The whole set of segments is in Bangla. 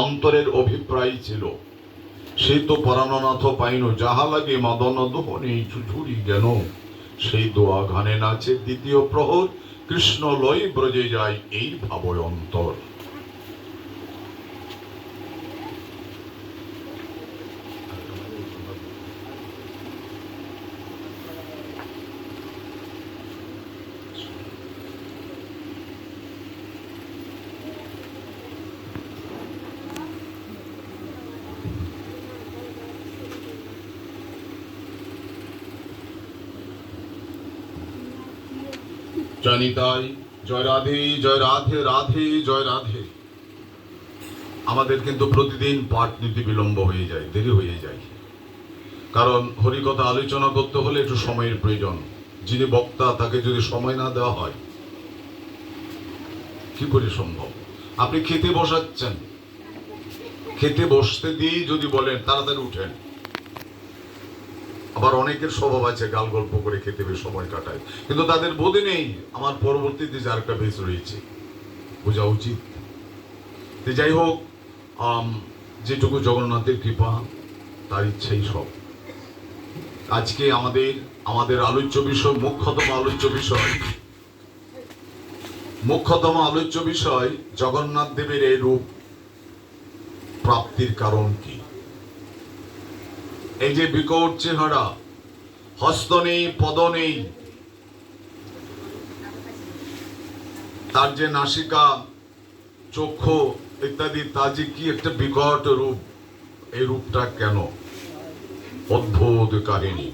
অন্তরের অভিপ্রায় ছিল, সেই তো পরাণনাথ পাইন, যাহা লাগে মদন দোহনে ঝুঝুরি যেন, সেই দোয়া গানে নাচে দ্বিতীয় প্রহর, কৃষ্ণ লয় ব্রজে যায় এই ভাবয় অন্তর। জানি তাই, জয় রাধে জয় রাধে, রাধে জয় রাধে। আমাদের কিন্তু প্রতিদিন পাঠ নিতে বিলম্ব হয়ে যায়, দেরি হয়ে যায়, কারণ হরিকথা আলোচনা করতে হলে একটু সময়ের প্রয়োজন। যিনি বক্তা তাকে যদি সময় না দেওয়া হয় কি করে সম্ভব? আপনি খেতে বসাচ্ছেন, খেতে বসতে দিয়ে যদি বলেন তাড়াতাড়ি উঠেন, আবার অনেকের স্বভাব আছে গাল গল্প করে খেতে বেশ সময় কাটায়, কিন্তু তাদের বোধে নেই আমার পরবর্তীতে যার একটা বেশ রয়েছে, বোঝা উচিত। যাই হোক, যেটুকু জগন্নাথের কৃপা, তার ইচ্ছাই সব। আজকে আমাদের আলোচ্য বিষয়, মুখ্যতম আলোচ্য বিষয় জগন্নাথ দেবের এই রূপ প্রাপ্তির কারণ কি। এই যে বিকট চেহারা, হস্ত নেই, পদ নেই, তার যে নাসিকা, চক্ষু ইত্যাদি, তা যে কি একটা বিকট রূপ, এই রূপটা কেন? অদ্ভুত কাহিনী।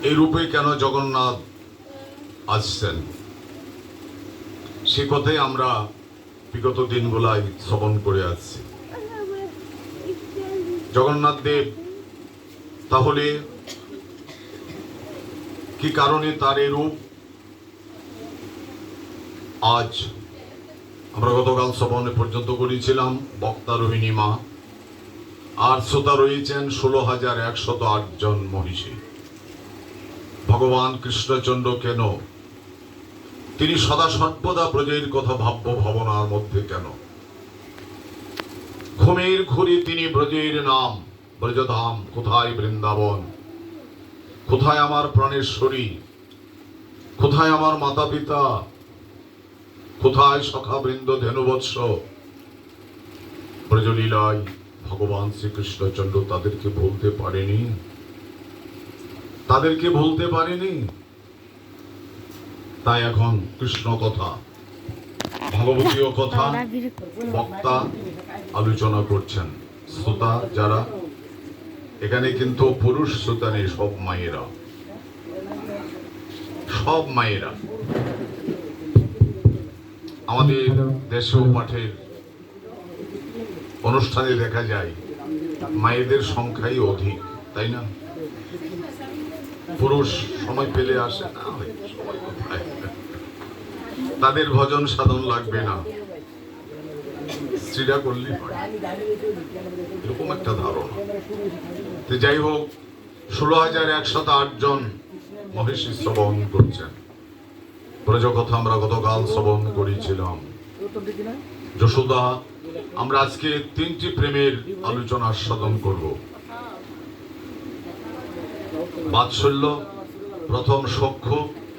এই রূপে কেন জগন্নাথ আসছেন, সে কথাই আমরা বিগত দিনগুলাই শ্রবণ করে আসছি। জগন্নাথ দেব তাহলে কি কারণে তার এই রূপ? আজ আমরা গতকাল শ্রবণে পর্যন্ত করেছিলাম, বক্তা রোহিণী মা, আর শ্রোতা রয়েছেন 16,108 জন মহিষী। ভগবান কৃষ্ণচন্দ্র কেন তিনি সদা সর্বদা ব্রজের কথা ভাব্য ভাবনার মধ্যে কেন? ঘুমের ঘুরে তিনি ব্রজের নাম, ব্রজধাম কোথায়, বৃন্দাবন কোথায়, আমার প্রাণেশ্বরী কোথায়, আমার মাতা পিতা কোথায়, সখা বৃন্দ ধেনুবৎস। ব্রজলীলায় ভগবান শ্রীকৃষ্ণচন্দ্র তাদেরকে ভুলতে পারেনি। তাই এখন কৃষ্ণ কথা, ভাগবতীয় কথা বক্তা আলোচনা করছেন। শ্রোতা যারা এখানে, কিন্তু পুরুষ শ্রোতা নেই, সব মায়েরা। আমাদের দেশেও পাঠের অনুষ্ঠানে দেখা যায় মায়েদের সংখ্যাই অধিক, তাই না? পুরুষ সময় পেলে আসে না, সময় কোথায়, তাদের ভজন সাধন লাগবে না, স্ত্রীরা করলে হয়, এরকম একটা ধারণা। যাই হোক, 16,108 জন মহিষী শ্রবণ করছেন। ব্রজ কথা আমরা গতকাল শ্রবণ করেছিলাম। যশোদা, আমরা আজকে 3টি প্রেমের আলোচনা সাধন করব। বাৎসল্য, প্রথম সখ্য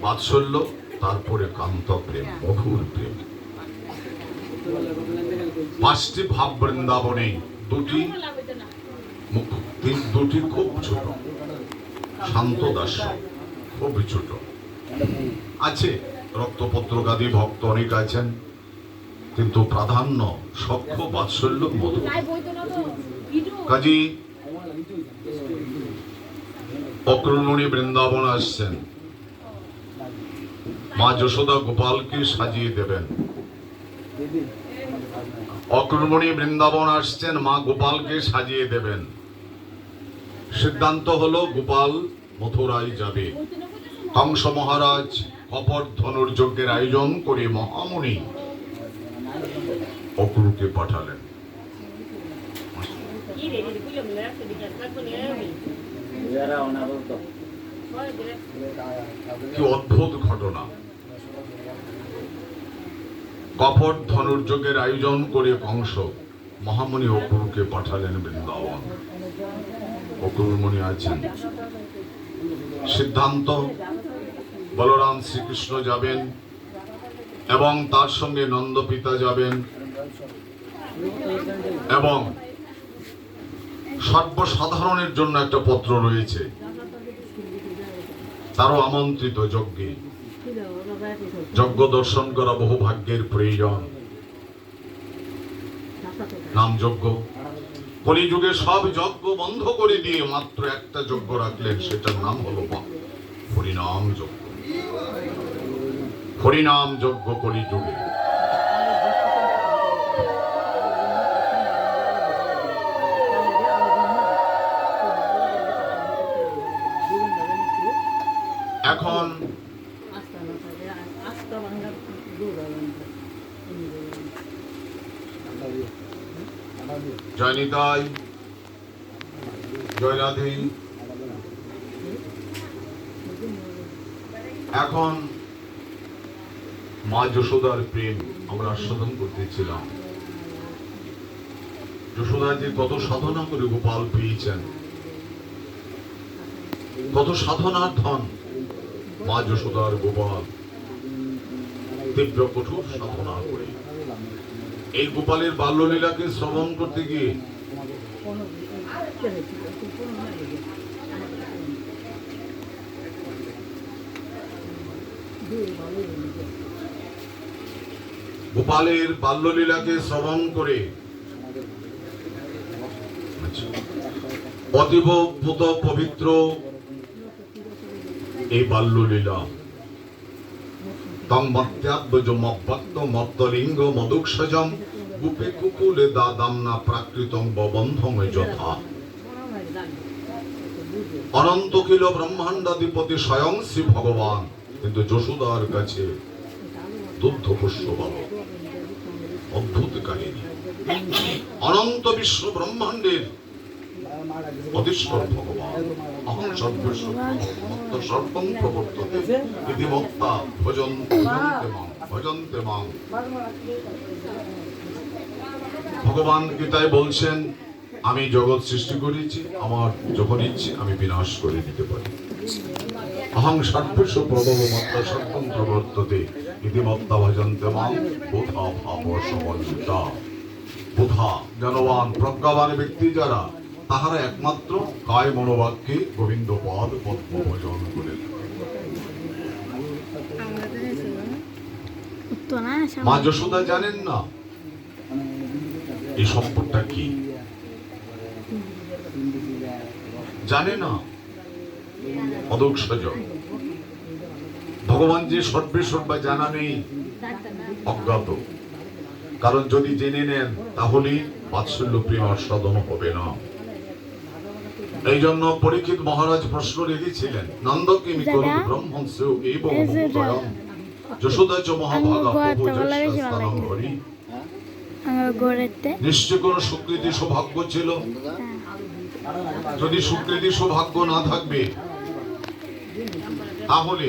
বাৎসল্য, তারপরে কান্ত প্রেম, মধুর প্রেম। 5টি ভাব বৃন্দাবনে, দুটি খুব ছোট, শান্ত দাস্য খুব ছোট আছে। রক্তপত্রকাদী ভক্ত অনেক আছেন, কিন্তু প্রাধান্য সখ্য, বাৎসল্য, মধু। কাজী অক্রমণী বৃন্দাবন আসছেন, মা যশোদা গোপালকে সাজিয়ে দেবেন। অক্রমণী বৃন্দাবন আসছেন, মা গোপালকে সাজিয়ে দেবেন। সিদ্ধান্ত হলো গোপাল মথুরায় যাবে। কংস মহারাজ কপট ধনুর্যজ্ঞের আয়োজন করে মহামুনি অক্রুকে পাঠালেন। কি অদ্ভুত ঘটনা! কপট ধনুর্যজ্ঞের আয়োজন করে কংস মহামণি অক্রুরকে পাঠালেন বৃন্দাবন। অক্রুরমণি আছেন। সিদ্ধান্ত বলরাম শ্রীকৃষ্ণ যাবেন এবং তার সঙ্গে নন্দ পিতা যাবেন এবং সর্বসাধারণের জন্য একটা পত্র রয়েছে, তারও আমন্ত্রিত যজ্ঞে। যজ্ঞ দর্শন করা বহু ভাগ্যের প্রয়োজন। নাম যজ্ঞ। কলিযুগে সব যজ্ঞ বন্ধ করে দিয়ে মাত্র একটা যজ্ঞ রাখলেন, সেটার নাম হলো হরিনাম যজ্ঞ। হরিনাম যজ্ঞ কলিযুগে। এখন জয় নিতাই, জয় রাধে। এখন মা যশোদার প্রেম আমরা আস্বাদন করতেছিলাম। যশোদা যে কত সাধনা করে গোপাল পেয়েছেন, কত সাধনার ধন মা যশোদার গোপাল, তীব্র কঠোর সাধনা করে এই গোপালের বাল্যলীলাকে শ্রবণ করতে গিয়ে গোপালের বাল্যলীলাকে শ্রবণ করে অতীব পুত পবিত্র এই বাল্যলীলা। তং মত্যাব্বজ মব্বক্ত মত্তলিঙ্গ মদুক্ষজম গুপে কুকুলে দাদামনা প্রাকৃতং ববন্ধং যথা। অনন্ত কিল ব্রহ্মাণ্ডাধিপতি স্বয়ং শ্রী ভগবান, কিন্তু যশোদার কাছে দুগ্ধ পুষ্য বালক। অদ্ভুত কাহিনী। অনন্ত বিশ্ব ব্রহ্মাণ্ডের অধীশ্বর ভগবান অহং সর্বস্ব মত্ত সর্বং প্রবর্ততে ইতি মত্তা ভজন্তে মাং ভজন্তে মাং। ভগবান গীতায় বলছেন, আমি জগৎ সৃষ্টি করেছি, আমার যখন ইচ্ছে আমি বিনাশ করে দিতে পারি। অহং সর্বস্ব প্রভব মত্তা সর্বং প্রবর্ততে ইতি মত্তা ভজন্তে মাং বোধা ভাব সমন্বিতা। বোধা জ্ঞানবান প্রজ্ঞাবান ব্যক্তি যারা, তাহারা একমাত্র কায় মনোবাক্যে গোবিন্দ পদ পদ্ম ভজন করেন। মা যশোদা জানেন না এই সম্পদটা কি, জানে না। অদক্ষজ ভগবান যে সর্বেসর্বা জানা নেই, অজ্ঞাত। কারণ যদি জেনে নেন তাহলে বাৎসল্য প্রেম আস্বাদন হবে না। এই জন্য পরীক্ষিত মহারাজ প্রশ্ন রেখেছিলেন, নন্দকে মিকরু ব্রহ্মংস এবং মহোদয়ম যশোদা চ মহাভাগা প্রভুজস্থানং হরি। নিশ্চয় কোন সুকৃতি সৌভাগ্য ছিল। যদি সুকৃতি সৌভাগ্য না থাকবে তাহলে